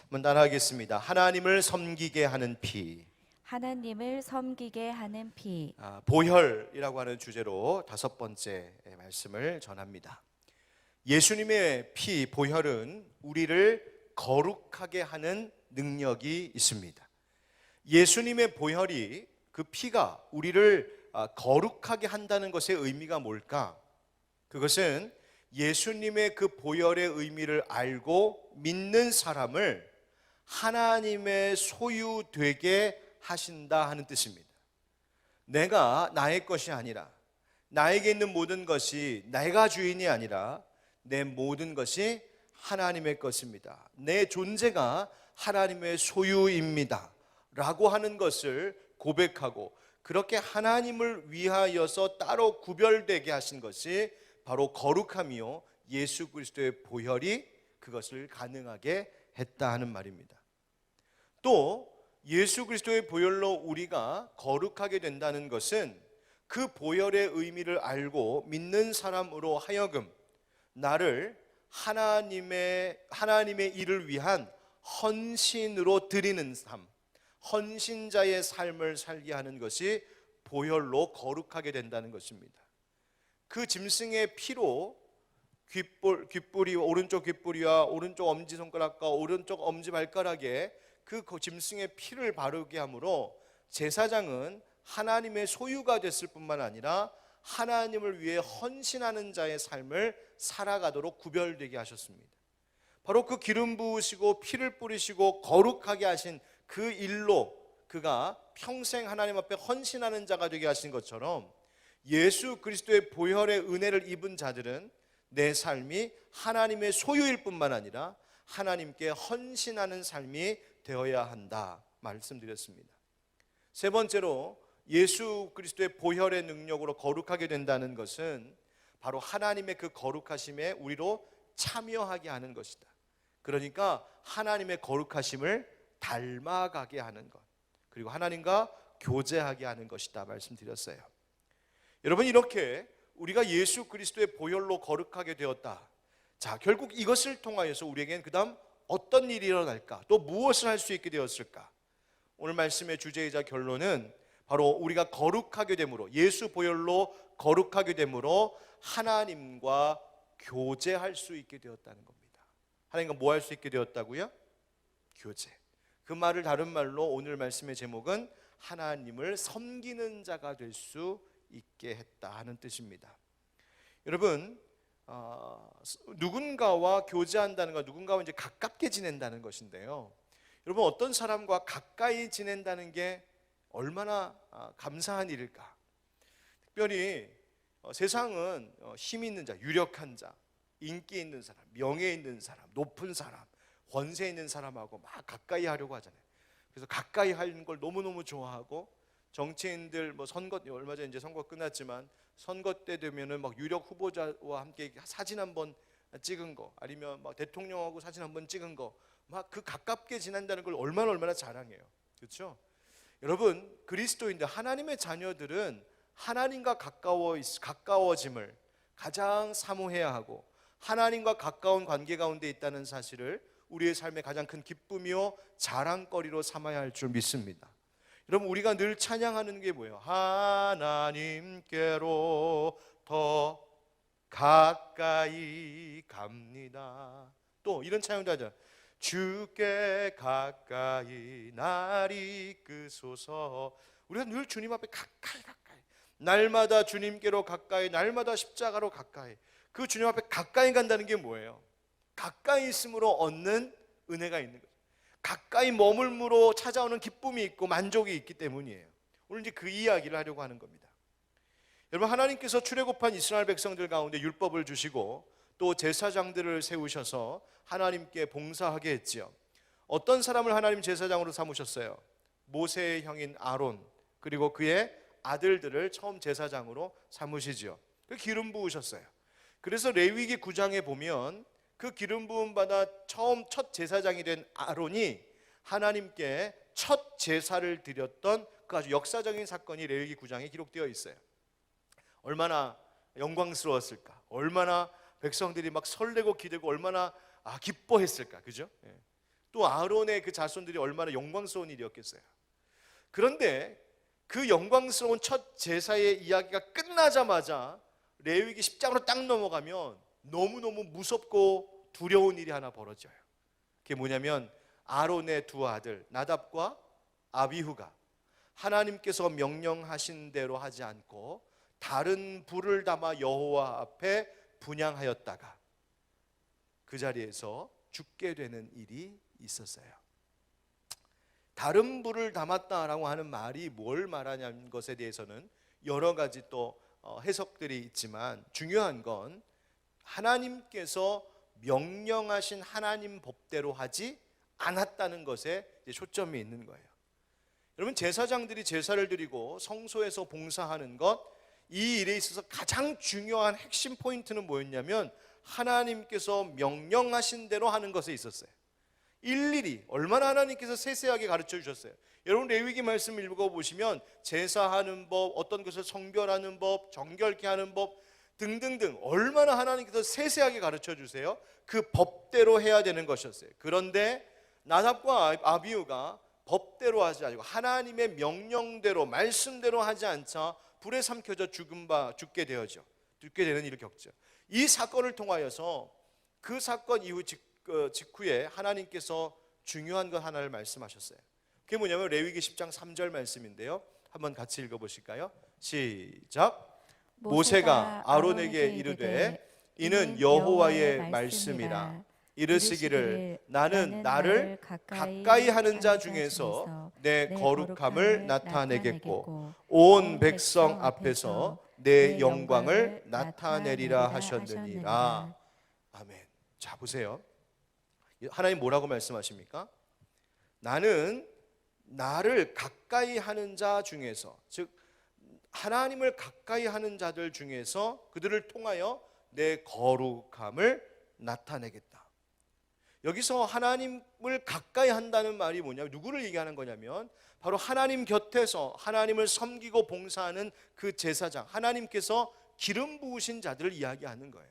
한번 따라하겠습니다. 하나님을 섬기게 하는 피. 하나님을 섬기게 하는 피. 보혈이라고 하는 주제로 다섯 번째 말씀을 전합니다. 예수님의 피, 보혈은 우리를 거룩하게 하는 능력이 있습니다. 예수님의 보혈이, 그 피가 우리를 거룩하게 한다는 것의 의미가 뭘까? 그것은 예수님의 그 보혈의 의미를 알고 믿는 사람을 하나님의 소유되게 하신다 하는 뜻입니다. 내가 나의 것이 아니라, 나에게 있는 모든 것이 내가 주인이 아니라 내 모든 것이 하나님의 것입니다. 내 존재가 하나님의 소유입니다 라고 하는 것을 고백하고, 그렇게 하나님을 위하여서 따로 구별되게 하신 것이 바로 거룩함이요, 예수 그리스도의 보혈이 그것을 가능하게 했다 하는 말입니다. 또 예수 그리스도의 보혈로 우리가 거룩하게 된다는 것은 그 보혈의 의미를 알고 믿는 사람으로 하여금 나를 하나님의 일을 위한 헌신으로 드리는 삶, 헌신자의 삶을 살게 하는 것이 보혈로 거룩하게 된다는 것입니다. 그 짐승의 피로 귓불이, 오른쪽 귓불이와 오른쪽 엄지손가락과 오른쪽 엄지발가락에 그 짐승의 피를 바르게 함으로 제사장은 하나님의 소유가 됐을 뿐만 아니라 하나님을 위해 헌신하는 자의 삶을 살아가도록 구별되게 하셨습니다. 바로 그 기름 부으시고 피를 뿌리시고 거룩하게 하신 그 일로 그가 평생 하나님 앞에 헌신하는 자가 되게 하신 것처럼, 예수 그리스도의 보혈의 은혜를 입은 자들은 내 삶이 하나님의 소유일 뿐만 아니라 하나님께 헌신하는 삶이 되어야 한다 말씀드렸습니다. 세 번째로, 예수 그리스도의 보혈의 능력으로 거룩하게 된다는 것은 바로 하나님의 그 거룩하심에 우리로 참여하게 하는 것이다. 그러니까 하나님의 거룩하심을 닮아가게 하는 것, 그리고 하나님과 교제하게 하는 것이다 말씀드렸어요. 여러분, 이렇게 우리가 예수 그리스도의 보혈로 거룩하게 되었다. 자, 결국 이것을 통하여서 우리에겐 그 다음 어떤 일이 일어날까? 또 무엇을 할 수 있게 되었을까? 오늘 말씀의 주제이자 결론은 바로 우리가 거룩하게 됨으로, 예수 보혈로 거룩하게 됨으로 하나님과 교제할 수 있게 되었다는 겁니다. 하나님과 뭐 할 수 있게 되었다고요? 교제. 그 말을 다른 말로 오늘 말씀의 제목은 하나님을 섬기는 자가 될 수 있게 했다 하는 뜻입니다. 여러분, 누군가와 교제한다는 것, 누군가와 이제 가깝게 지낸다는 것인데요. 여러분, 어떤 사람과 가까이 지낸다는 게 얼마나 감사한 일일까? 특별히 세상은 힘 있는 자, 유력한 자, 인기 있는 사람, 명예 있는 사람, 높은 사람, 권세 있는 사람하고 막 가까이 하려고 하잖아요. 그래서 가까이 하는 걸 너무너무 좋아하고, 정치인들 선거, 얼마 전에 이제 선거 끝났지만 선거 때 되면은 막 유력 후보자와 함께 사진 한번 찍은 거, 아니면 막 대통령하고 사진 한번 찍은 거, 막 그 가깝게 지낸다는 걸 얼마나 자랑해요. 그렇죠? 여러분, 그리스도인들, 하나님의 자녀들은 하나님과 가까워짐을 가장 사모해야 하고, 하나님과 가까운 관계 가운데 있다는 사실을 우리의 삶의 가장 큰 기쁨이요 자랑거리로 삼아야 할 줄 믿습니다. 여러분, 우리가 늘 찬양하는 게 뭐예요? 하나님께로 더 가까이 갑니다. 또 이런 찬양도 하죠. 주께 가까이 날 이끄소서. 우리가 늘 주님 앞에 가까이, 날마다 주님께로 가까이, 날마다 십자가로 가까이. 그 주님 앞에 가까이 간다는 게 뭐예요? 가까이 있음으로 얻는 은혜가 있는 거죠. 가까이 머물므로 찾아오는 기쁨이 있고 만족이 있기 때문이에요. 오늘 이제 그 이야기를 하려고 하는 겁니다. 여러분, 하나님께서 출애굽한 이스라엘 백성들 가운데 율법을 주시고 또 제사장들을 세우셔서 하나님께 봉사하게 했지요. 어떤 사람을 하나님 제사장으로 삼으셨어요? 모세의 형인 아론, 그리고 그의 아들들을 처음 제사장으로 삼으시지요. 그 기름 부으셨어요. 그래서 레위기 9장에 보면 그 기름 부음 받아 첫 제사장이 된 아론이 하나님께 첫 제사를 드렸던 그 아주 역사적인 사건이 레위기 9장에 기록되어 있어요. 얼마나 영광스러웠을까? 얼마나 백성들이 막 설레고 기대고 얼마나 기뻐했을까? 그죠? 또 아론의 그 자손들이 얼마나 영광스러운 일이었겠어요. 그런데 그 영광스러운 첫 제사의 이야기가 끝나자마자 레위기 10장으로 딱 넘어가면 너무너무 무섭고 두려운 일이 하나 벌어져요. 그게 뭐냐면 아론의 두 아들 나답과 아비후가 하나님께서 명령하신 대로 하지 않고 다른 불을 담아 여호와 앞에 분향하였다가 그 자리에서 죽게 되는 일이 있었어요. 다른 불을 담았다라고 하는 말이 뭘 말하냐는 것에 대해서는 여러 가지 또 해석들이 있지만 중요한 건 하나님께서 명령하신 하나님 법대로 하지 않았다는 것에 초점이 있는 거예요. 여러분, 제사장들이 제사를 드리고 성소에서 봉사하는 것, 이 일에 있어서 가장 중요한 핵심 포인트는 뭐였냐면 하나님께서 명령하신 대로 하는 것에 있었어요. 일일이 얼마나 하나님께서 세세하게 가르쳐 주셨어요. 여러분, 레위기 말씀 읽어보시면 제사하는 법, 어떤 것을 성별하는 법, 정결케 하는 법 등등등 얼마나 하나님께서 세세하게 가르쳐 주세요. 그 법대로 해야 되는 것이었어요. 그런데 나답과 아비후가 법대로 하지 않고 하나님의 명령대로 말씀대로 하지 않자 불에 삼켜져 죽게 되어져. 죽게 되는 일을 겪죠. 이 사건을 통하여서 그 사건 이후 직후에 하나님께서 중요한 것 하나를 말씀하셨어요. 그게 뭐냐면 레위기 10장 3절 말씀인데요. 한번 같이 읽어보실까요? 시작. 모세가 아론에게 이르되 이는 여호와의 말씀이라 이르시기를 나는 나를 가까이 하는 자 중에서 내 거룩함을 나타내겠고 온 백성 앞에서 내 영광을 나타내리라 하셨느니라. 아멘. 자, 보세요. 하나님 뭐라고 말씀하십니까? 나는 나를 가까이 하는 자 중에서, 즉 하나님을 가까이 하는 자들 중에서 그들을 통하여 내 거룩함을 나타내겠다. 여기서 하나님을 가까이 한다는 말이 뭐냐면 누구를 얘기하는 거냐면 바로 하나님 곁에서 하나님을 섬기고 봉사하는 그 제사장, 하나님께서 기름 부으신 자들을 이야기하는 거예요.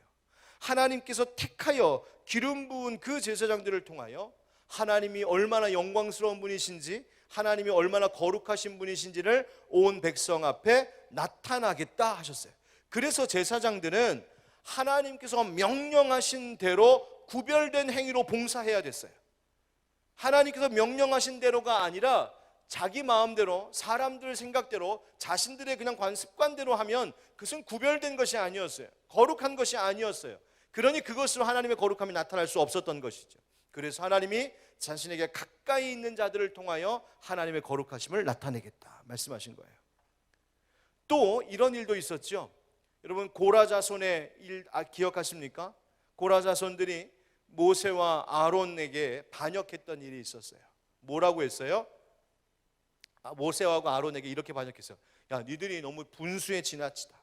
하나님께서 택하여 기름 부은 그 제사장들을 통하여 하나님이 얼마나 영광스러운 분이신지, 하나님이 얼마나 거룩하신 분이신지를 온 백성 앞에 나타나겠다 하셨어요. 그래서 제사장들은 하나님께서 명령하신 대로 구별된 행위로 봉사해야 됐어요. 하나님께서 명령하신 대로가 아니라 자기 마음대로, 사람들 생각대로, 자신들의 그냥 습관대로 하면 그것은 구별된 것이 아니었어요. 거룩한 것이 아니었어요. 그러니 그것으로 하나님의 거룩함이 나타날 수 없었던 것이죠. 그래서 하나님이 자신에게 가까이 있는 자들을 통하여 하나님의 거룩하심을 나타내겠다 말씀하신 거예요. 또 이런 일도 있었죠. 여러분, 고라 자손의 일 기억하십니까? 고라 자손들이 모세와 아론에게 반역했던 일이 있었어요. 뭐라고 했어요? 모세와 아론에게 이렇게 반역했어요. 야, 니들이 너무 분수에 지나치다.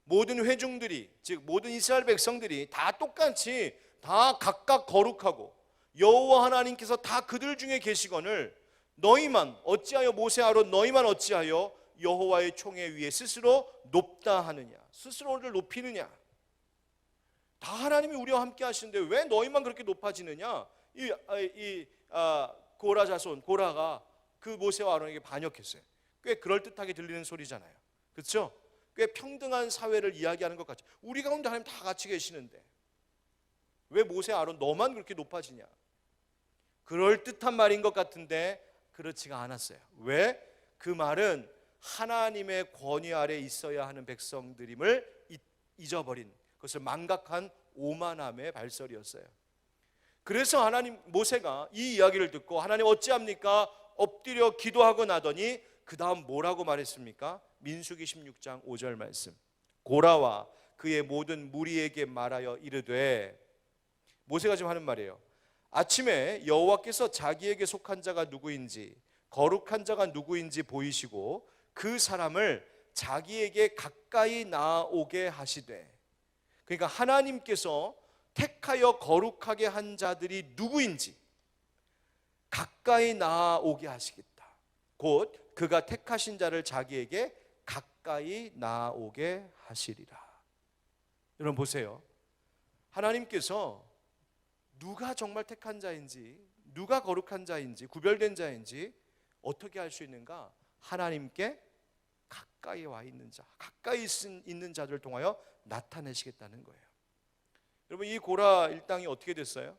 모든 회중들이, 즉 모든 이스라엘 백성들이 다 똑같이 다 각각 거룩하고 여호와 하나님께서 다 그들 중에 계시거늘 너희만 어찌하여, 모세 아론 너희만 어찌하여 여호와의 총회 위에 스스로 높다 하느냐, 스스로를 높이느냐. 다 하나님이 우리와 함께 하시는데 왜 너희만 그렇게 높아지느냐. 고라 자손, 고라가 그 모세와 아론에게 반역했어요. 꽤 그럴듯하게 들리는 소리잖아요. 그렇죠? 꽤 평등한 사회를 이야기하는 것 같죠. 우리 가운데 하나님 다 같이 계시는데 왜 모세, 아론 너만 그렇게 높아지냐. 그럴듯한 말인 것 같은데 그렇지가 않았어요. 왜? 그 말은 하나님의 권위 아래 있어야 하는 백성들임을 잊어버린, 그것을 망각한 오만함의 발설이었어요. 그래서 모세가 이 이야기를 듣고 하나님 어찌합니까? 엎드려 기도하고 나더니 그 다음 뭐라고 말했습니까? 민수기 16장 5절 말씀. 고라와 그의 모든 무리에게 말하여 이르되, 모세가 지금 하는 말이에요. 아침에 여호와께서 자기에게 속한 자가 누구인지, 거룩한 자가 누구인지 보이시고 그 사람을 자기에게 가까이 나오게 하시되, 그러니까 하나님께서 택하여 거룩하게 한 자들이 누구인지 가까이 나오게 하시겠다. 곧 그가 택하신 자를 자기에게 가까이 나오게 하시리라. 여러분 보세요. 하나님께서 누가 정말 택한 자인지, 누가 거룩한 자인지, 구별된 자인지 어떻게 알 수 있는가? 하나님께 가까이 와 있는 자, 가까이 있는 자들을 통하여 나타내시겠다는 거예요. 여러분, 이 고라 일당이 어떻게 됐어요?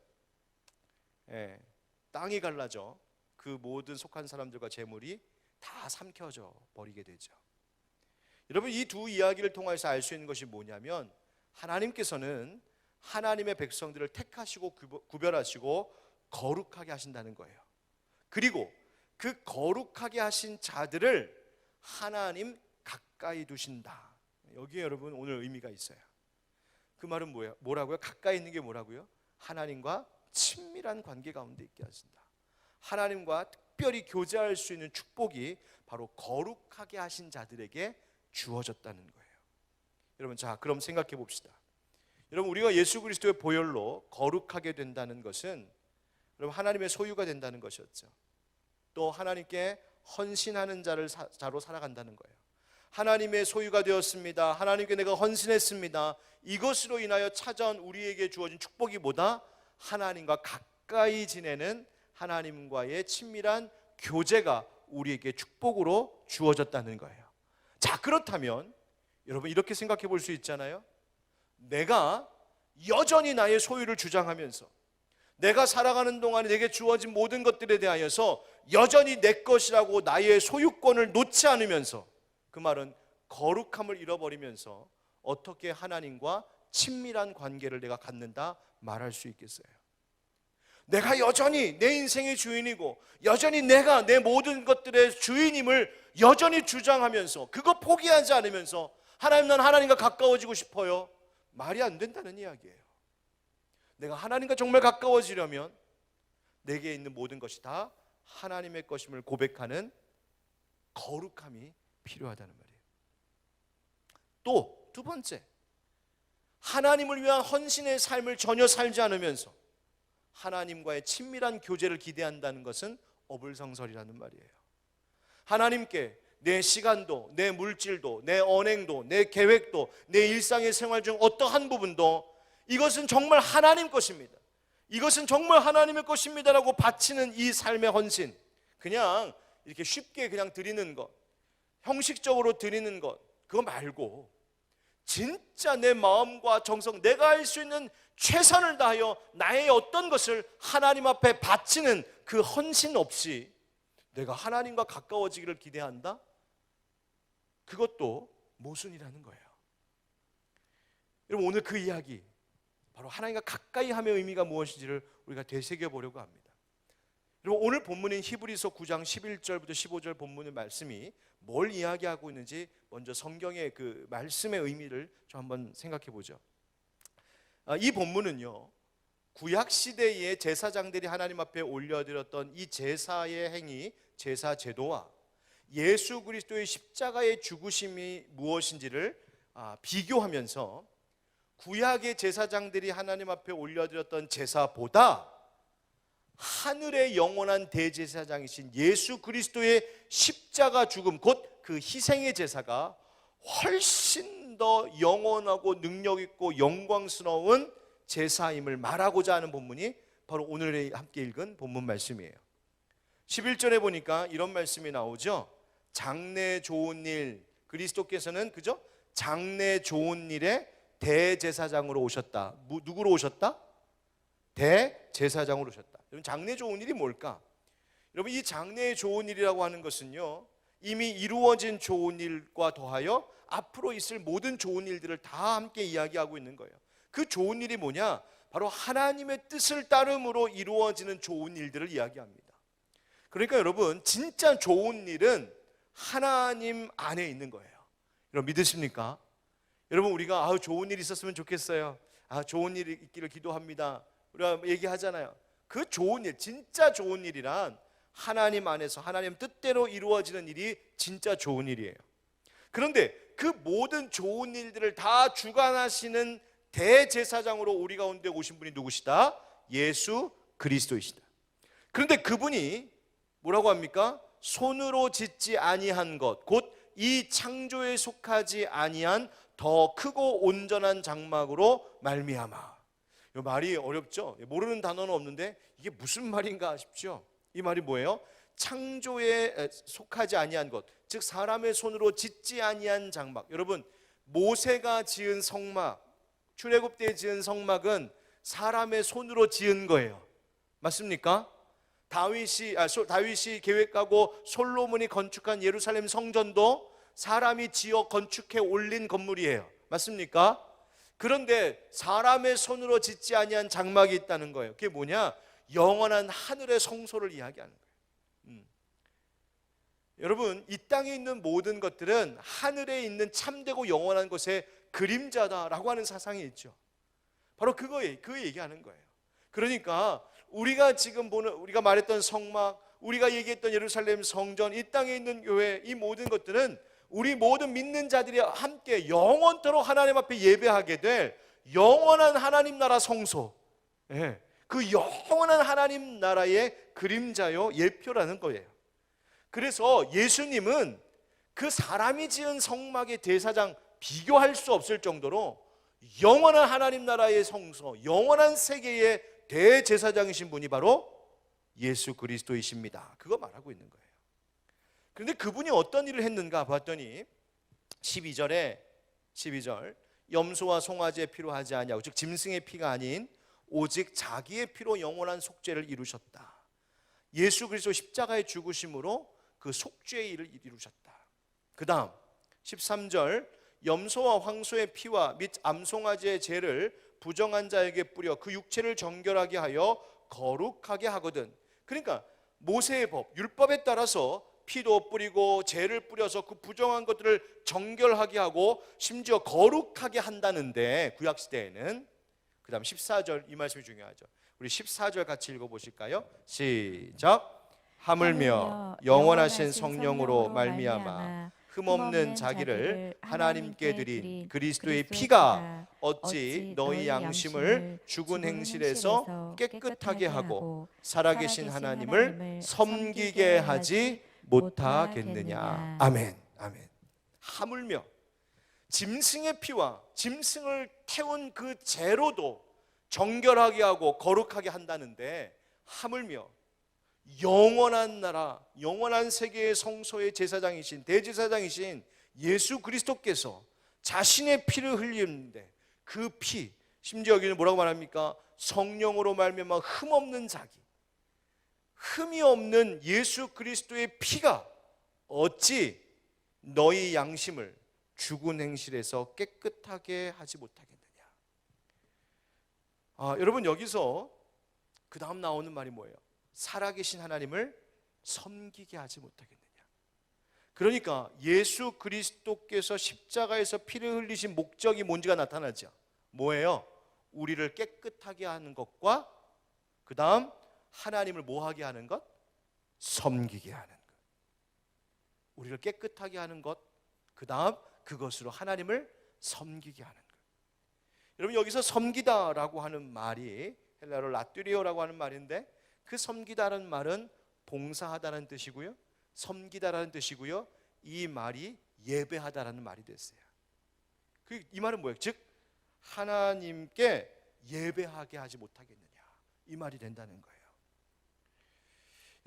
땅이 갈라져 그 모든 속한 사람들과 재물이 다 삼켜져 버리게 되죠. 여러분, 이 두 이야기를 통해서 알 수 있는 것이 뭐냐면 하나님께서는 하나님의 백성들을 택하시고 구별하시고 거룩하게 하신다는 거예요. 그리고 그 거룩하게 하신 자들을 하나님 가까이 두신다. 여기에 여러분 오늘 의미가 있어요. 그 말은 뭐라고요? 가까이 있는 게 뭐라고요? 하나님과 친밀한 관계 가운데 있게 하신다. 하나님과 특별히 교제할 수 있는 축복이 바로 거룩하게 하신 자들에게 주어졌다는 거예요. 여러분, 자, 그럼 생각해 봅시다. 여러분, 우리가 예수 그리스도의 보혈로 거룩하게 된다는 것은 여러분 하나님의 소유가 된다는 것이었죠. 또 하나님께 헌신하는 자로 살아간다는 거예요. 하나님의 소유가 되었습니다. 하나님께 내가 헌신했습니다. 이것으로 인하여 찾아온 우리에게 주어진 축복이 뭐다? 하나님과 가까이 지내는 하나님과의 친밀한 교제가 우리에게 축복으로 주어졌다는 거예요. 자, 그렇다면 여러분 이렇게 생각해 볼 수 있잖아요. 내가 여전히 나의 소유를 주장하면서 내가 살아가는 동안에 내게 주어진 모든 것들에 대하여서 여전히 내 것이라고 나의 소유권을 놓지 않으면서, 그 말은 거룩함을 잃어버리면서 어떻게 하나님과 친밀한 관계를 내가 갖는다 말할 수 있겠어요? 내가 여전히 내 인생의 주인이고 여전히 내가 내 모든 것들의 주인임을 여전히 주장하면서 그거 포기하지 않으면서 하나님, 난 하나님과 가까워지고 싶어요. 말이 안 된다는 이야기예요. 내가 하나님과 정말 가까워지려면 내게 있는 모든 것이 다 하나님의 것임을 고백하는 거룩함이 필요하다는 말이에요. 또 두 번째, 하나님을 위한 헌신의 삶을 전혀 살지 않으면서 하나님과의 친밀한 교제를 기대한다는 것은 어불성설이라는 말이에요. 하나님께 내 시간도, 내 물질도, 내 언행도, 내 계획도, 내 일상의 생활 중 어떠한 부분도 이것은 정말 하나님 것입니다, 이것은 정말 하나님의 것입니다라고 바치는 이 삶의 헌신, 그냥 이렇게 쉽게 그냥 드리는 것, 형식적으로 드리는 것, 그거 말고 진짜 내 마음과 정성, 내가 할 수 있는 최선을 다하여 나의 어떤 것을 하나님 앞에 바치는 그 헌신 없이 내가 하나님과 가까워지기를 기대한다? 그것도 모순이라는 거예요. 여러분, 오늘 그 이야기, 바로 하나님과 가까이 함의 의미가 무엇인지를 우리가 되새겨보려고 합니다. 여러분, 오늘 본문인 히브리서 9장 11절부터 15절 본문의 말씀이 뭘 이야기하고 있는지 먼저 성경의 그 말씀의 의미를 좀 한번 생각해 보죠. 이 본문은요, 구약 시대의 제사장들이 하나님 앞에 올려드렸던 이 제사의 행위, 제사 제도와 예수 그리스도의 십자가의 죽으심이 무엇인지를 비교하면서 구약의 제사장들이 하나님 앞에 올려드렸던 제사보다 하늘의 영원한 대제사장이신 예수 그리스도의 십자가 죽음, 곧 그 희생의 제사가 훨씬 더 영원하고 능력 있고 영광스러운 제사임을 말하고자 하는 본문이 바로 오늘 함께 읽은 본문 말씀이에요. 11절에 보니까 이런 말씀이 나오죠. 장래 좋은 일, 그리스도께서는 그죠? 장래 좋은 일에 대제사장으로 오셨다. 누구로 오셨다? 대제사장으로 오셨다. 여러분, 장래 좋은 일이 뭘까? 여러분, 이 장래 좋은 일이라고 하는 것은요, 이미 이루어진 좋은 일과 더하여 앞으로 있을 모든 좋은 일들을 다 함께 이야기하고 있는 거예요. 그 좋은 일이 뭐냐? 바로 하나님의 뜻을 따름으로 이루어지는 좋은 일들을 이야기합니다. 그러니까 여러분, 진짜 좋은 일은 하나님 안에 있는 거예요. 여러분, 믿으십니까? 여러분, 우리가 좋은 일 있었으면 좋겠어요, 좋은 일 있기를 기도합니다, 우리가 얘기하잖아요. 그 좋은 일, 진짜 좋은 일이란 하나님 안에서 하나님 뜻대로 이루어지는 일이 진짜 좋은 일이에요. 그런데 그 모든 좋은 일들을 다 주관하시는 대제사장으로 우리 가운데 오신 분이 누구시다? 예수 그리스도이시다. 그런데 그분이 뭐라고 합니까? 손으로 짓지 아니한 것, 곧 이 창조에 속하지 아니한 더 크고 온전한 장막으로 말미암아. 말이 어렵죠? 모르는 단어는 없는데 이게 무슨 말인가 싶죠? 이 말이 뭐예요? 창조에 속하지 아니한 것, 즉 사람의 손으로 짓지 아니한 장막. 여러분, 모세가 지은 성막, 출애굽 때 지은 성막은 사람의 손으로 지은 거예요. 맞습니까? 다윗이 계획하고 솔로몬이 건축한 예루살렘 성전도 사람이 지어 건축해 올린 건물이에요. 맞습니까? 그런데 사람의 손으로 짓지 아니한 장막이 있다는 거예요. 그게 뭐냐? 영원한 하늘의 성소를 이야기하는 거예요. 여러분, 이 땅에 있는 모든 것들은 하늘에 있는 참되고 영원한 것의 그림자다라고 하는 사상이 있죠. 바로 그 얘기하는 거예요. 그러니까 우리가 지금 보는, 우리가 말했던 성막, 우리가 얘기했던 예루살렘 성전, 이 땅에 있는 교회, 이 모든 것들은 우리 모든 믿는 자들이 함께 영원토록 하나님 앞에 예배하게 될 영원한 하나님 나라 성소, 그 영원한 하나님 나라의 그림자요 예표라는 거예요. 그래서 예수님은 그 사람이 지은 성막의 대사장 비교할 수 없을 정도로 영원한 하나님 나라의 성소, 영원한 세계의 대제사장이신 분이 바로 예수 그리스도이십니다. 그거 말하고 있는 거예요. 그런데 그분이 어떤 일을 했는가 봤더니 12절 염소와 송아지의 피로 하지 아니하고, 즉 짐승의 피가 아닌 오직 자기의 피로 영원한 속죄를 이루셨다. 예수 그리스도 십자가의 죽으심으로 그 속죄의 일을 이루셨다. 그 다음 13절 염소와 황소의 피와 및 암송아지의 죄를 부정한 자에게 뿌려 그 육체를 정결하게 하여 거룩하게 하거든. 그러니까 모세의 법, 율법에 따라서 피도 뿌리고 죄를 뿌려서 그 부정한 것들을 정결하게 하고 심지어 거룩하게 한다는데, 구약시대에는. 그 다음 14절, 이 말씀이 중요하죠. 우리 14절 같이 읽어보실까요? 시작. 하물며 영원하신 성령으로 말미암아 흠없는 자기를 하나님께 드린 그리스도의 피가 어찌 너희 양심을 죽은 행실에서 깨끗하게 하고 살아계신 하나님을 섬기게 하지 못하겠느냐. 아멘. 아멘. 하물며 짐승의 피와 짐승을 태운 그 죄로도 정결하게 하고 거룩하게 한다는데, 하물며 영원한 나라, 영원한 세계의 성소의 제사장이신, 대제사장이신 예수 그리스도께서 자신의 피를 흘리는데, 그 피, 심지어 여기는 뭐라고 말합니까? 성령으로 말미암아 흠없는 자기, 흠이 없는 예수 그리스도의 피가 어찌 너희 양심을 죽은 행실에서 깨끗하게 하지 못하겠느냐. 여러분, 여기서 그 다음 나오는 말이 뭐예요? 살아계신 하나님을 섬기게 하지 못하겠느냐. 그러니까 예수 그리스도께서 십자가에서 피를 흘리신 목적이 뭔지가 나타나죠. 뭐예요? 우리를 깨끗하게 하는 것과 그 다음 하나님을 뭐하게 하는 것? 섬기게 하는 것. 우리를 깨끗하게 하는 것, 그 다음 그것으로 하나님을 섬기게 하는 것. 여러분, 여기서 섬기다라고 하는 말이 헬라어로 라뚜리오라고 하는 말인데, 그 섬기다라는 말은 봉사하다는 뜻이고요, 섬기다라는 뜻이고요, 이 말이 예배하다라는 말이 됐어요. 이 말은 뭐예요? 즉 하나님께 예배하게 하지 못하겠느냐, 이 말이 된다는 거예요.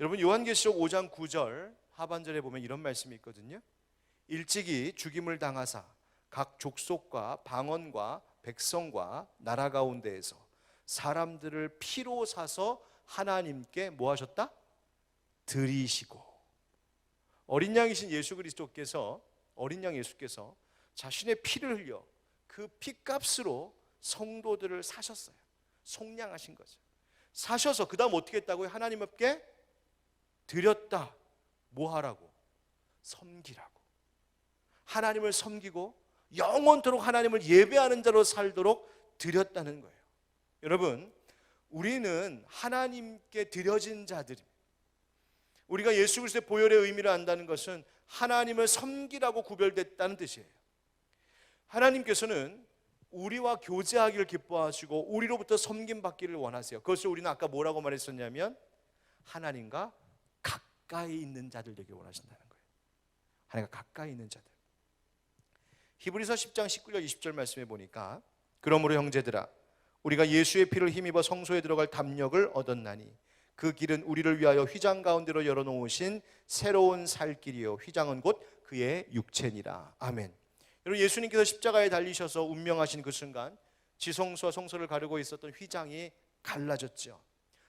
여러분, 요한계시록 5장 9절 하반절에 보면 이런 말씀이 있거든요. 일찍이 죽임을 당하사 각 족속과 방언과 백성과 나라 가운데에서 사람들을 피로 사서 하나님께 뭐 하셨다? 드리시고. 어린 양이신 예수 그리스도께서, 어린 양 예수께서 자신의 피를 흘려 그 피값으로 성도들을 사셨어요. 속량하신 거죠. 사셔서 그 다음 어떻게 했다고요? 하나님 앞에 드렸다. 뭐 하라고? 섬기라고. 하나님을 섬기고 영원토록 하나님을 예배하는 자로 살도록 드렸다는 거예요. 여러분, 우리는 하나님께 드려진 자들입니다. 우리가 예수 그리스도의 보혈의 의미를 안다는 것은 하나님을 섬기라고 구별됐다는 뜻이에요. 하나님께서는 우리와 교제하기를 기뻐하시고 우리로부터 섬김받기를 원하세요. 그것을 우리는 아까 뭐라고 말했었냐면 하나님과 가까이 있는 자들 되길 원하신다는 거예요. 하나님과 가까이 있는 자들. 히브리서 10장 19절 20절 말씀에 보니까, 그러므로 형제들아 우리가 예수의 피를 힘입어 성소에 들어갈 담력을 얻었나니 그 길은 우리를 위하여 휘장 가운데로 열어놓으신 새로운 살 길이요 휘장은 곧 그의 육체니라. 아멘. 여러분, 예수님께서 십자가에 달리셔서 운명하신 그 순간 지성소와 성소를 가르고 있었던 휘장이 갈라졌죠.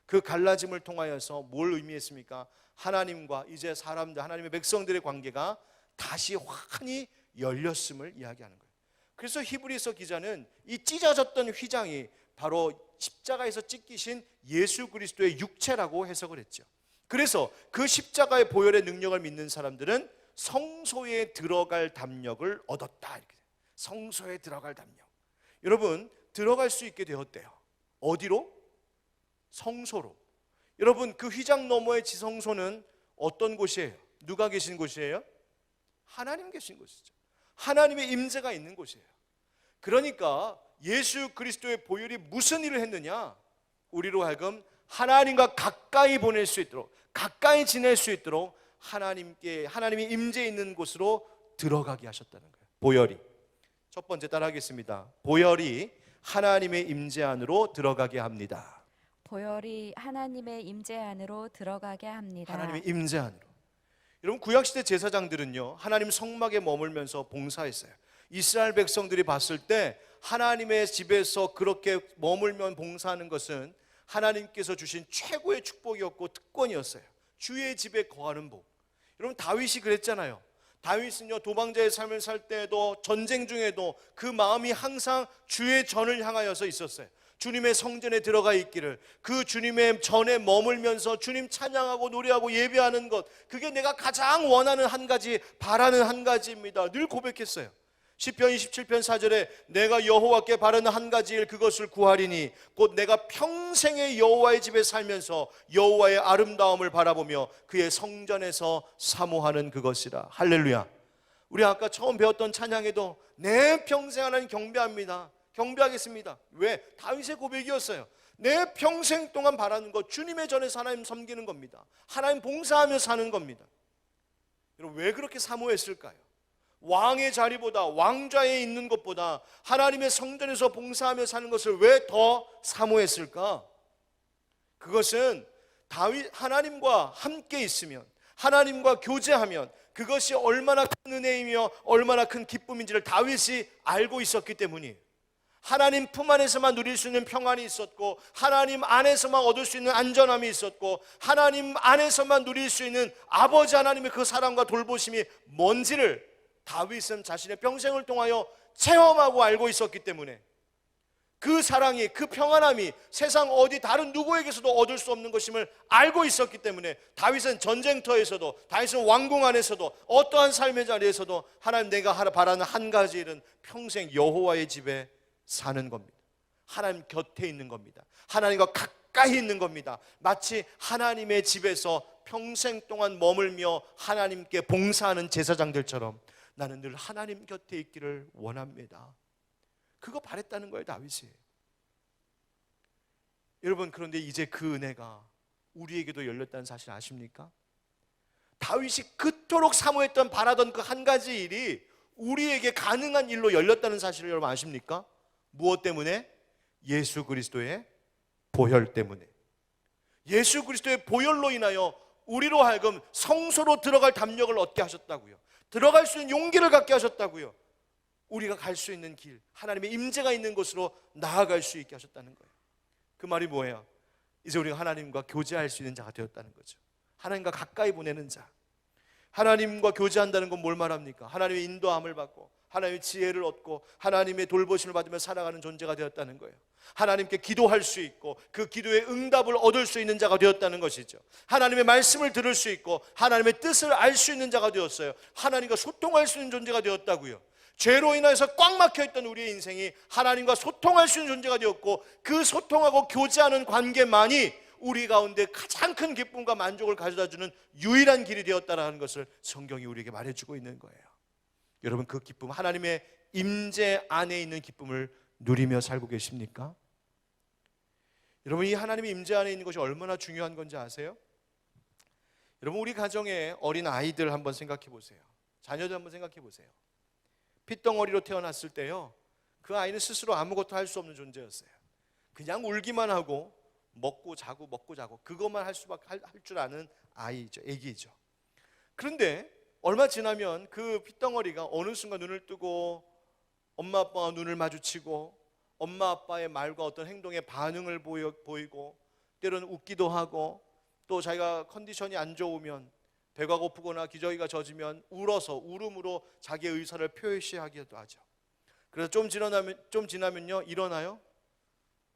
그 갈라짐을 통하여서 뭘 의미했습니까? 하나님과 이제 사람들, 하나님의 백성들의 관계가 다시 환히 열렸음을 이야기하는 거예요. 그래서 히브리서 기자는 이 찢어졌던 휘장이 바로 십자가에서 찢기신 예수 그리스도의 육체라고 해석을 했죠. 그래서 그 십자가의 보혈의 능력을 믿는 사람들은 성소에 들어갈 담력을 얻었다. 이렇게. 성소에 들어갈 담력. 여러분, 들어갈 수 있게 되었대요. 어디로? 성소로. 여러분, 그 휘장 너머의 지성소는 어떤 곳이에요? 누가 계신 곳이에요? 하나님 계신 곳이죠. 하나님의 임재가 있는 곳이에요. 그러니까 예수 그리스도의 보혈이 무슨 일을 했느냐? 우리로 하여금 하나님과 가까이 보낼 수 있도록, 가까이 지낼 수 있도록 하나님이 임재 있는 곳으로 들어가게 하셨다는 거예요. 보혈이. 첫 번째 따라하겠습니다. 보혈이 하나님의 임재 안으로 들어가게 합니다. 보혈이 하나님의 임재 안으로 들어가게 합니다. 하나님의 임재 안으로. 여러분, 구약시대 제사장들은요 하나님 성막에 머물면서 봉사했어요. 이스라엘 백성들이 봤을 때 하나님의 집에서 그렇게 머물면 봉사하는 것은 하나님께서 주신 최고의 축복이었고 특권이었어요. 주의 집에 거하는 복. 여러분, 다윗이 그랬잖아요. 다윗은요 도방자의 삶을 살 때에도 전쟁 중에도 그 마음이 항상 주의 전을 향하여서 있었어요. 주님의 성전에 들어가 있기를, 그 주님의 전에 머물면서 주님 찬양하고 노래하고 예배하는 것, 그게 내가 가장 원하는 한 가지, 바라는 한 가지입니다. 늘 고백했어요. 시편 27편 4절에 내가 여호와께 바라는 한 가지 일, 그것을 구하리니 곧 내가 평생의 여호와의 집에 살면서 여호와의 아름다움을 바라보며 그의 성전에서 사모하는 그것이라. 할렐루야. 우리 아까 처음 배웠던 찬양에도 내 평생 하나님 경배합니다, 경배하겠습니다. 왜? 다윗의 고백이었어요. 내 평생 동안 바라는 것, 주님의 전에서 하나님 섬기는 겁니다. 하나님 봉사하며 사는 겁니다. 여러분, 왜 그렇게 사모했을까요? 왕의 자리보다, 왕좌에 있는 것보다 하나님의 성전에서 봉사하며 사는 것을 왜 더 사모했을까? 그것은 다윗, 하나님과 함께 있으면, 하나님과 교제하면 그것이 얼마나 큰 은혜이며 얼마나 큰 기쁨인지를 다윗이 알고 있었기 때문이에요. 하나님 품 안에서만 누릴 수 있는 평안이 있었고, 하나님 안에서만 얻을 수 있는 안전함이 있었고, 하나님 안에서만 누릴 수 있는 아버지 하나님의 그 사랑과 돌보심이 뭔지를 다윗은 자신의 평생을 통하여 체험하고 알고 있었기 때문에 그 사랑이, 그 평안함이 세상 어디 다른 누구에게서도 얻을 수 없는 것임을 알고 있었기 때문에 다윗은 전쟁터에서도, 다윗은 왕궁 안에서도, 어떠한 삶의 자리에서도 하나님, 내가 바라는 한 가지 일은 평생 여호와의 집에 사는 겁니다. 하나님 곁에 있는 겁니다. 하나님과 가까이 있는 겁니다. 마치 하나님의 집에서 평생 동안 머물며 하나님께 봉사하는 제사장들처럼 나는 늘 하나님 곁에 있기를 원합니다. 그거 바랬다는 거예요, 다윗이. 여러분, 그런데 이제 그 은혜가 우리에게도 열렸다는 사실 아십니까? 다윗이 그토록 사모했던, 바라던 그 한 가지 일이 우리에게 가능한 일로 열렸다는 사실을 여러분 아십니까? 무엇 때문에? 예수 그리스도의 보혈 때문에. 예수 그리스도의 보혈로 인하여 우리로 하여금 성소로 들어갈 담력을 얻게 하셨다고요. 들어갈 수 있는 용기를 갖게 하셨다고요. 우리가 갈 수 있는 길, 하나님의 임재가 있는 곳으로 나아갈 수 있게 하셨다는 거예요. 그 말이 뭐예요? 이제 우리가 하나님과 교제할 수 있는 자가 되었다는 거죠. 하나님과 가까이 보내는 자. 하나님과 교제한다는 건 뭘 말합니까? 하나님의 인도함을 받고 하나님의 지혜를 얻고 하나님의 돌보심을 받으며 살아가는 존재가 되었다는 거예요. 하나님께 기도할 수 있고 그 기도의 응답을 얻을 수 있는 자가 되었다는 것이죠. 하나님의 말씀을 들을 수 있고 하나님의 뜻을 알 수 있는 자가 되었어요. 하나님과 소통할 수 있는 존재가 되었다고요. 죄로 인해서 꽉 막혀있던 우리의 인생이 하나님과 소통할 수 있는 존재가 되었고, 그 소통하고 교제하는 관계만이 우리 가운데 가장 큰 기쁨과 만족을 가져다주는 유일한 길이 되었다는 것을 성경이 우리에게 말해주고 있는 거예요. 여러분, 그 기쁨, 하나님의 임재 안에 있는 기쁨을 누리며 살고 계십니까? 여러분, 이 하나님의 임재 안에 있는 것이 얼마나 중요한 건지 아세요? 여러분, 우리 가정의 어린 아이들 한번 생각해 보세요. 자녀들 한번 생각해 보세요. 핏덩어리로 태어났을 때요, 그 아이는 스스로 아무것도 할 수 없는 존재였어요. 그냥 울기만 하고 먹고 자고 그것만 할 줄 아는 아이죠, 애기죠. 그런데 얼마 지나면 그 핏덩어리가 어느 순간 눈을 뜨고 엄마 아빠와 눈을 마주치고 엄마 아빠의 말과 어떤 행동에 반응을 보이고 때로는 웃기도 하고 또 자기가 컨디션이 안 좋으면 배가 고프거나 기저귀가 젖으면 울음으로 자기의 의사를 표시하기도 하죠. 그래서 좀 지나면요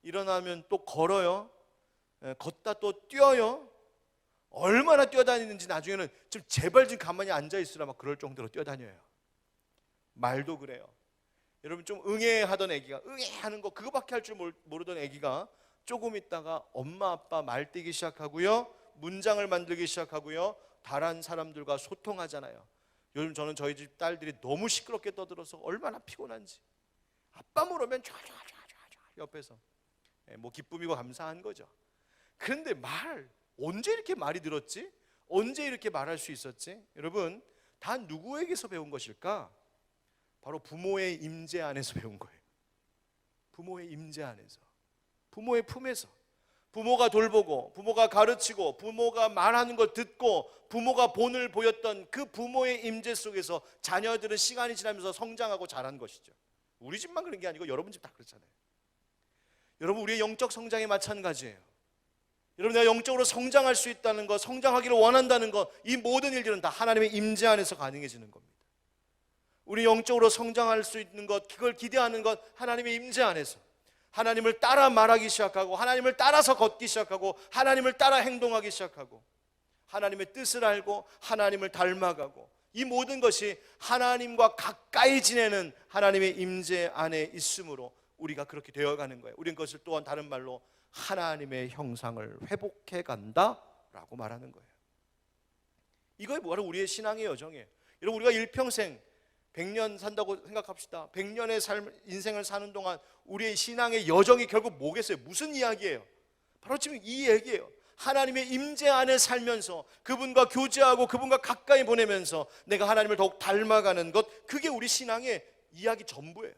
일어나면 또 걸어요. 걷다 또 뛰어요. 얼마나 뛰어다니는지 나중에는 좀 제발 좀 가만히 앉아 있으라 막 그럴 정도로 뛰어다녀요. 말도 그래요. 여러분 좀 응애하던 애기가 응애하는 거 그거밖에 할 줄 모르던 애기가 조금 있다가 엄마 아빠 말뛰기 시작하고요, 문장을 만들기 시작하고요, 다른 사람들과 소통하잖아요. 요즘 저는 저희 집 딸들이 너무 시끄럽게 떠들어서 얼마나 피곤한지 아빠 물으면 촤촤촤촤 옆에서 뭐 기쁨이고 감사한 거죠. 그런데 언제 이렇게 말이 들었지? 언제 이렇게 말할 수 있었지? 여러분 다 누구에게서 배운 것일까? 바로 부모의 임재 안에서 배운 거예요. 부모의 임재 안에서, 부모의 품에서. 부모가 돌보고 부모가 가르치고 부모가 말하는 걸 듣고 부모가 본을 보였던 그 부모의 임재 속에서 자녀들은 시간이 지나면서 성장하고 자란 것이죠. 우리 집만 그런 게 아니고 여러분 집 다 그렇잖아요. 여러분 우리의 영적 성장이 마찬가지예요. 여러분 내가 영적으로 성장할 수 있다는 것, 성장하기를 원한다는 것, 이 모든 일들은 다 하나님의 임재 안에서 가능해지는 겁니다. 우리 영적으로 성장할 수 있는 것, 그걸 기대하는 것, 하나님의 임재 안에서 하나님을 따라 말하기 시작하고 하나님을 따라서 걷기 시작하고 하나님을 따라 행동하기 시작하고 하나님의 뜻을 알고 하나님을 닮아가고, 이 모든 것이 하나님과 가까이 지내는 하나님의 임재 안에 있으므로 우리가 그렇게 되어가는 거예요. 우리는 그것을 또한 다른 말로 하나님의 형상을 회복해 간다라고 말하는 거예요. 이거에 바로 우리의 신앙의 여정이에요. 여러분 우리가 일평생 100년 산다고 생각합시다. 100년의 인생을 사는 동안 우리의 신앙의 여정이 결국 뭐겠어요? 무슨 이야기예요? 바로 지금 이 얘기예요. 하나님의 임재 안에 살면서 그분과 교제하고 그분과 가까이 보내면서 내가 하나님을 더욱 닮아가는 것, 그게 우리 신앙의 이야기 전부예요.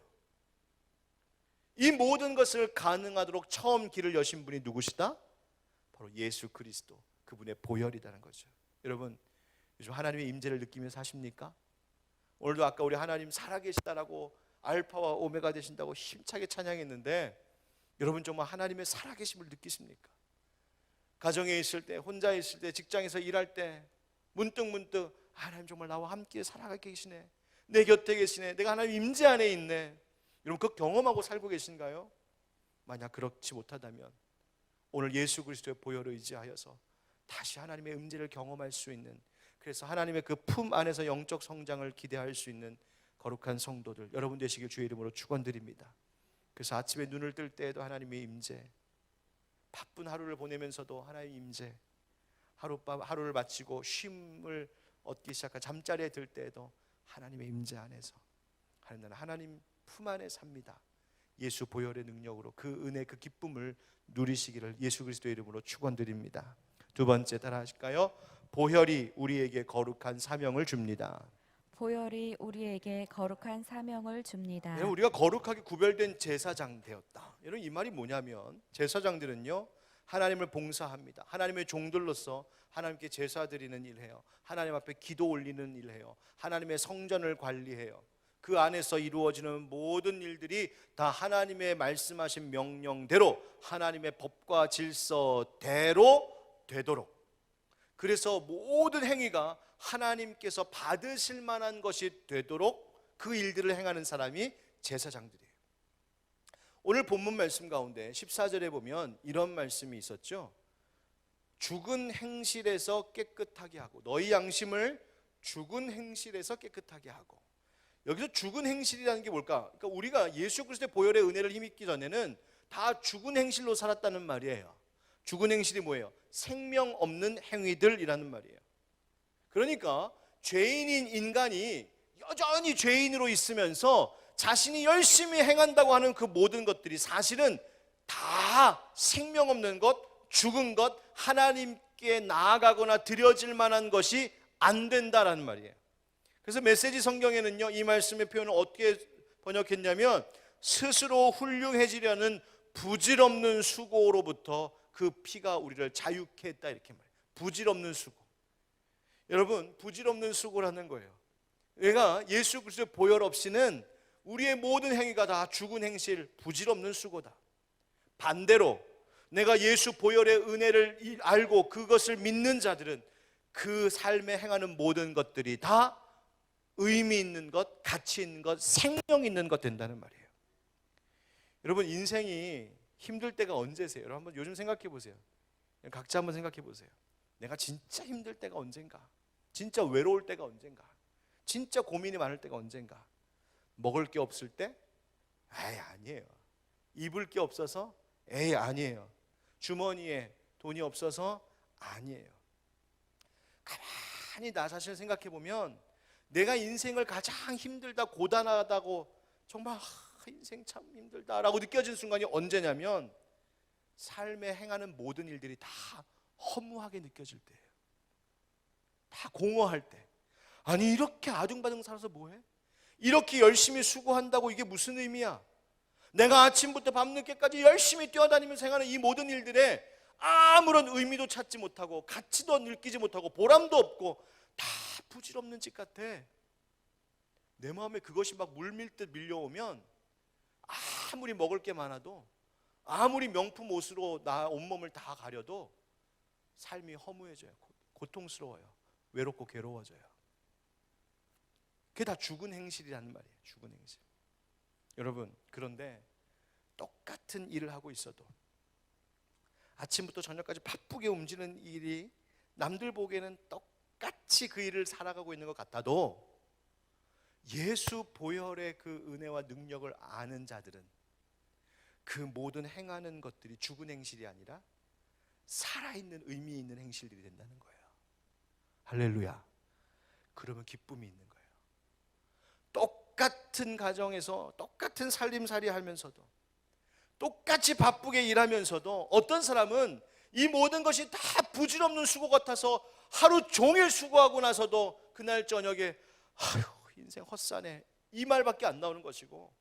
이 모든 것을 가능하도록 처음 길을 여신 분이 누구시다? 바로 예수 그리스도, 그분의 보혈이라는 거죠. 여러분 요즘 하나님의 임재를 느끼면서 사십니까? 오늘도 아까 우리 하나님 살아계시다라고 알파와 오메가 되신다고 힘차게 찬양했는데, 여러분 정말 하나님의 살아계심을 느끼십니까? 가정에 있을 때, 혼자 있을 때, 직장에서 일할 때 문득 하나님 정말 나와 함께 살아가 계시네, 내 곁에 계시네, 내가 하나님 임재 안에 있네. 여러분 그 경험하고 살고 계신가요? 만약 그렇지 못하다면 오늘 예수 그리스도의 보혈을 의지하여서 다시 하나님의 임재를 경험할 수 있는, 그래서 하나님의 그 품 안에서 영적 성장을 기대할 수 있는 거룩한 성도들 여러분 되시길 주의 이름으로 축원드립니다. 그래서 아침에 눈을 뜰 때에도 하나님의 임재, 바쁜 하루를 보내면서도 하나님의 임재, 하루를 마치고 쉼을 얻기 시작한 잠자리에 들 때에도 하나님의 임재 안에서 나는 하나님 품 안에 삽니다. 예수 보혈의 능력으로 그 은혜, 그 기쁨을 누리시기를 예수 그리스도의 이름으로 축원드립니다. 두 번째 따라 하실까요? 보혈이 우리에게 거룩한 사명을 줍니다. 보혈이 우리에게 거룩한 사명을 줍니다. 여러분 우리가 거룩하게 구별된 제사장 되었다. 여러분 이 말이 뭐냐면 제사장들은요 하나님을 봉사합니다. 하나님의 종들로서 하나님께 제사 드리는 일해요. 하나님 앞에 기도 올리는 일해요. 하나님의 성전을 관리해요. 그 안에서 이루어지는 모든 일들이 다 하나님의 말씀하신 명령대로 하나님의 법과 질서대로 되도록, 그래서 모든 행위가 하나님께서 받으실 만한 것이 되도록 그 일들을 행하는 사람이 제사장들이에요. 오늘 본문 말씀 가운데 14절에 보면 이런 말씀이 있었죠. 죽은 행실에서 깨끗하게 하고, 너희 양심을 죽은 행실에서 깨끗하게 하고. 여기서 죽은 행실이라는 게 뭘까? 그러니까 우리가 예수 그리스도의 보혈의 은혜를 힘입기 전에는 다 죽은 행실로 살았다는 말이에요. 죽은 행실이 뭐예요? 생명 없는 행위들이라는 말이에요. 그러니까 죄인인 인간이 여전히 죄인으로 있으면서 자신이 열심히 행한다고 하는 그 모든 것들이 사실은 다 생명 없는 것, 죽은 것, 하나님께 나아가거나 드려질 만한 것이 안 된다라는 말이에요. 그래서 메시지 성경에는요 이 말씀의 표현을 어떻게 번역했냐면 스스로 훌륭해지려는 부질없는 수고로부터 그 피가 우리를 자유케 했다 이렇게 말해요. 부질없는 수고. 여러분, 부질없는 수고라는 거예요. 내가 예수 그리스도의 보혈 없이는 우리의 모든 행위가 다 죽은 행실, 부질없는 수고다. 반대로 내가 예수 보혈의 은혜를 알고 그것을 믿는 자들은 그 삶에 행하는 모든 것들이 다 의미 있는 것, 가치 있는 것, 생명 있는 것 된다는 말이에요. 여러분, 인생이 힘들 때가 언제세요? 여러분 한번 요즘 생각해 보세요. 각자 한번 생각해 보세요. 내가 진짜 힘들 때가 언젠가? 진짜 외로울 때가 언젠가? 진짜 고민이 많을 때가 언젠가? 먹을 게 없을 때? 에이, 아니에요. 입을 게 없어서? 에이, 아니에요. 주머니에 돈이 없어서? 아니에요. 가만히 나 자신을 생각해 보면 내가 인생을 가장 힘들다, 고단하다고 정말 인생 참 힘들다라고 느껴진 순간이 언제냐면 삶에 행하는 모든 일들이 다 허무하게 느껴질 때예요. 다 공허할 때. 아니, 이렇게 아둥바둥 살아서 뭐해? 이렇게 열심히 수고한다고 이게 무슨 의미야? 내가 아침부터 밤늦게까지 열심히 뛰어다니면서 행하는 이 모든 일들에 아무런 의미도 찾지 못하고 가치도 느끼지 못하고 보람도 없고 다 부질없는 짓 같아. 내 마음에 그것이 막 물밀듯 밀려오면 아무리 먹을 게 많아도 아무리 명품 옷으로 나 온몸을 다 가려도 삶이 허무해져요. 고통스러워요. 외롭고 괴로워져요. 그게 다 죽은 행실이라는 말이에요. 죽은 행실. 여러분, 그런데 똑같은 일을 하고 있어도 아침부터 저녁까지 바쁘게 움직이는 일이 남들 보기에는 똑같이 그 일을 살아가고 있는 것 같아도 예수 보혈의 그 은혜와 능력을 아는 자들은 그 모든 행하는 것들이 죽은 행실이 아니라 살아있는 의미 있는 행실들이 된다는 거예요. 할렐루야. 그러면 기쁨이 있는 거예요. 똑같은 가정에서 똑같은 살림살이 하면서도 똑같이 바쁘게 일하면서도 어떤 사람은 이 모든 것이 다 부질없는 수고 같아서 하루 종일 수고하고 나서도 그날 저녁에 아휴, 인생 헛사네, 이 말밖에 안 나오는 것이고,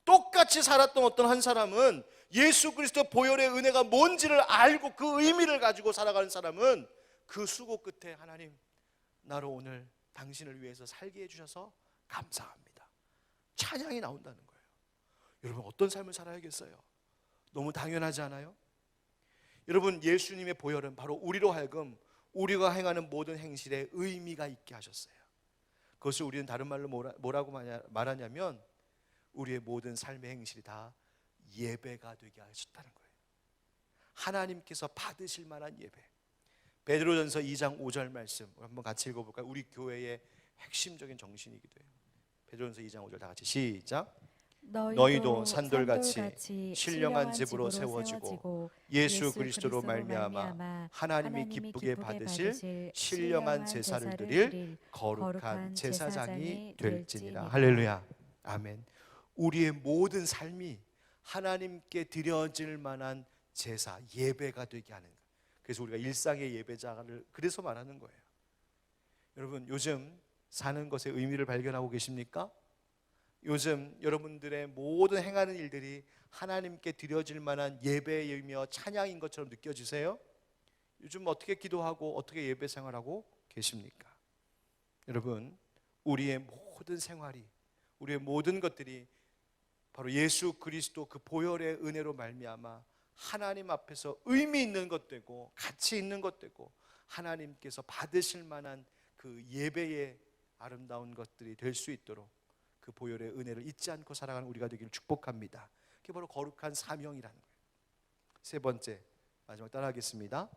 똑같이 살았던 어떤 한 사람은 예수 그리스도 보혈의 은혜가 뭔지를 알고 그 의미를 가지고 살아가는 사람은 그 수고 끝에 하나님, 나로 오늘 당신을 위해서 살게 해주셔서 감사합니다, 찬양이 나온다는 거예요. 여러분, 어떤 삶을 살아야겠어요? 너무 당연하지 않아요? 여러분, 예수님의 보혈은 바로 우리로 하여금 우리가 행하는 모든 행실에 의미가 있게 하셨어요. 그것을 우리는 다른 말로 뭐라고 말하냐면 우리의 모든 삶의 행실이 다 예배가 되게 하셨다는 거예요. 하나님께서 받으실 만한 예배. 베드로전서 2장 5절 말씀 한번 같이 읽어볼까요? 우리 교회의 핵심적인 정신이기도 해요. 베드로전서 2장 5절 다 같이 시작. 너희도 산돌같이 신령한 집으로 세워지고 예수 그리스도로 말미암아 하나님이 기쁘게 받으실 신령한 제사를 드릴 거룩한 제사장이 될지니라. 할렐루야. 아멘. 우리의 모든 삶이 하나님께 드려질 만한 제사, 예배가 되게 하는 거예요. 그래서 우리가 일상의 예배자를 그래서 말하는 거예요. 여러분, 요즘 사는 것의 의미를 발견하고 계십니까? 요즘 여러분들의 모든 행하는 일들이 하나님께 드려질 만한 예배이며 찬양인 것처럼 느껴지세요? 요즘 어떻게 기도하고 어떻게 예배 생활하고 계십니까? 여러분, 우리의 모든 생활이, 우리의 모든 것들이 바로 예수 그리스도 그 보혈의 은혜로 말미암아 하나님 앞에서 의미 있는 것 되고 가치 있는 것 되고 하나님께서 받으실 만한 그 예배의 아름다운 것들이 될 수 있도록 그 보혈의 은혜를 잊지 않고 살아가는 우리가 되기를 축복합니다. 그게 바로 거룩한 사명이라는 거예요. 세 번째, 마지막 따라하겠습니다.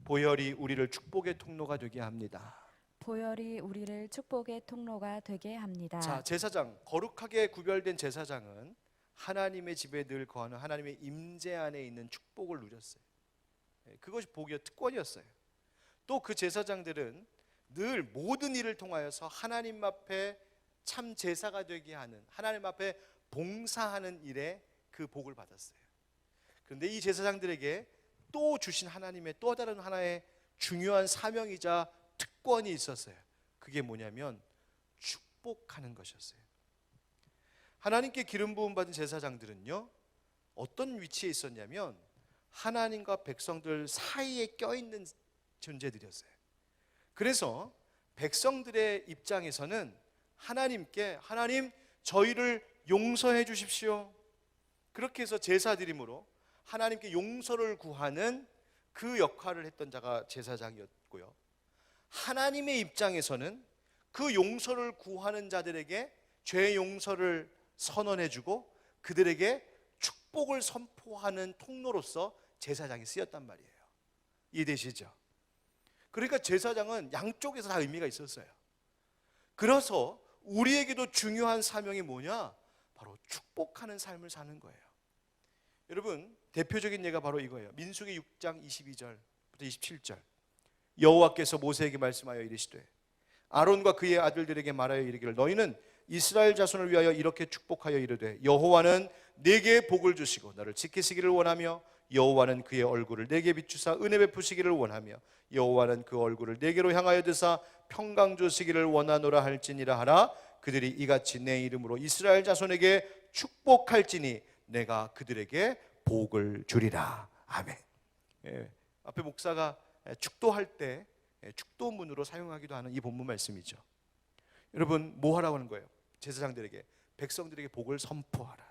보혈이 우리를 축복의 통로가 되게 합니다. 보혈이 우리를 축복의 통로가 되게 합니다. 자, 제사장, 거룩하게 구별된 제사장은 하나님의 집에 늘 거하는 하나님의 임재 안에 있는 축복을 누렸어요. 그것이 복이요, 특권이었어요. 또 그 제사장들은 늘 모든 일을 통하여서 하나님 앞에 참 제사가 되게 하는, 하나님 앞에 봉사하는 일에 그 복을 받았어요. 그런데 이 제사장들에게 또 주신 하나님의 또 다른 하나의 중요한 사명이자 특권이 있었어요. 그게 뭐냐면 축복하는 것이었어요. 하나님께 기름 부음 받은 제사장들은요, 어떤 위치에 있었냐면 하나님과 백성들 사이에 껴있는 존재들이었어요. 그래서 백성들의 입장에서는 하나님께 하나님 저희를 용서해 주십시오. 그렇게 해서 제사 드림으로 하나님께 용서를 구하는 그 역할을 했던 자가 제사장이었고요. 하나님의 입장에서는 그 용서를 구하는 자들에게 죄 용서를 선언해 주고 그들에게 축복을 선포하는 통로로서 제사장이 쓰였단 말이에요. 이해되시죠? 그러니까 제사장은 양쪽에서 다 의미가 있었어요. 그래서 우리에게도 중요한 사명이 뭐냐? 바로 축복하는 삶을 사는 거예요. 여러분, 대표적인 예가 바로 이거예요. 민수기 6장 22절부터 27절. 여호와께서 모세에게 말씀하여 이르시되 아론과 그의 아들들에게 말하여 이르기를 너희는 이스라엘 자손을 위하여 이렇게 축복하여 이르되 여호와는 내게 복을 주시고 너를 지키시기를 원하며 여호와는 그의 얼굴을 내게 비추사 은혜 베푸시기를 원하며 여호와는 그 얼굴을 내게로 향하여 드사 평강 주시기를 원하노라 할지니라 하라. 그들이 이같이 내 이름으로 이스라엘 자손에게 축복할지니 내가 그들에게 복을 주리라. 아멘. 앞에 목사가 축도할 때 축도문으로 사용하기도 하는 이 본문 말씀이죠. 여러분, 뭐 하라고 하는 거예요? 제사장들에게, 백성들에게 복을 선포하라.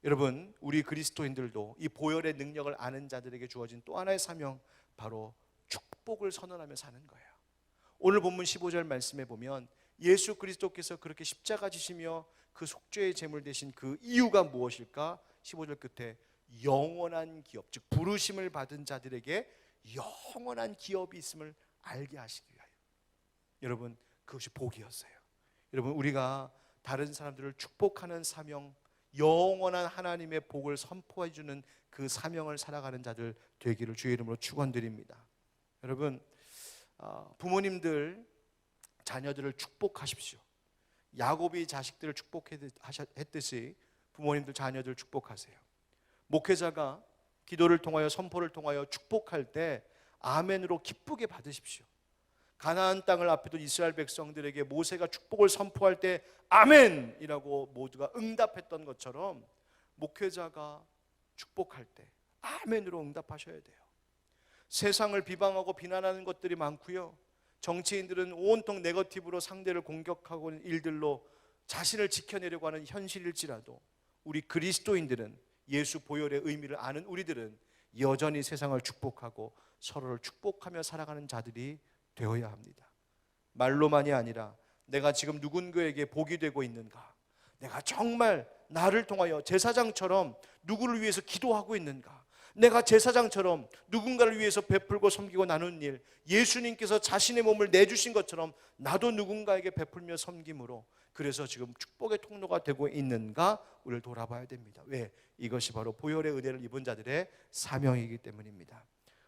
여러분, 우리 그리스도인들도 이 보혈의 능력을 아는 자들에게 주어진 또 하나의 사명, 바로 축복을 선언하며 사는 거예요. 오늘 본문 15절 말씀에 보면 예수 그리스도께서 그렇게 십자가 지시며 그 속죄의 제물 되신 그 이유가 무엇일까? 15절 끝에 영원한 기업, 즉 부르심을 받은 자들에게 영원한 기업이 있음을 알게 하시기 위하여. 여러분, 그것이 복이었어요. 여러분, 우리가 다른 사람들을 축복하는 사명, 영원한 하나님의 복을 선포해 주는 그 사명을 살아가는 자들 되기를 주의 이름으로 축원드립니다. 여러분, 부모님들 자녀들을 축복하십시오. 야곱이 자식들을 축복했듯이 부모님들 자녀들을 축복하세요. 목회자가 기도를 통하여 선포를 통하여 축복할 때 아멘으로 기쁘게 받으십시오. 가나안 땅을 앞에 둔 이스라엘 백성들에게 모세가 축복을 선포할 때 아멘이라고 모두가 응답했던 것처럼 목회자가 축복할 때 아멘으로 응답하셔야 돼요. 세상을 비방하고 비난하는 것들이 많고요. 정치인들은 온통 네거티브로 상대를 공격하고 있는 일들로 자신을 지켜내려고 하는 현실일지라도 우리 그리스도인들은, 예수 보혈의 의미를 아는 우리들은 여전히 세상을 축복하고 서로를 축복하며 살아가는 자들이 되어야 합니다. 말로만이 아니라 내가 지금 누군가에게 복이 되고 있는가, 내가 정말 나를 통하여 제사장처럼 누구를 위해서 기도하고 있는가, 내가 제사장처럼 누군가를 위해서 베풀고 섬기고 나눈 일, 예수님께서 자신의 몸을 내주신 것처럼 나도 누군가에게 베풀며 섬김으로 그래서 지금 축복의 통로가 되고 있는가 우리를 돌아봐야 됩니다. 왜? 이것이 바로 보혈의 은혜를 입은 자들의 사명이기 때문입니다.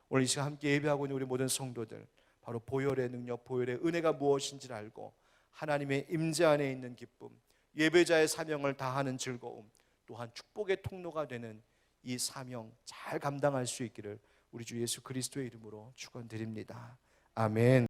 오늘 이 시간 함께 예배하고 있는 우리 모든 성도들, 바로 보혈의 능력, 보혈의 은혜가 무엇인지를 알고 하나님의 임재 안에 있는 기쁨, 예배자의 사명을 다하는 즐거움, 또한 축복의 통로가 되는 이 사명 잘 감당할 수 있기를 우리 주 예수 그리스도의 이름으로 축원드립니다. 아멘.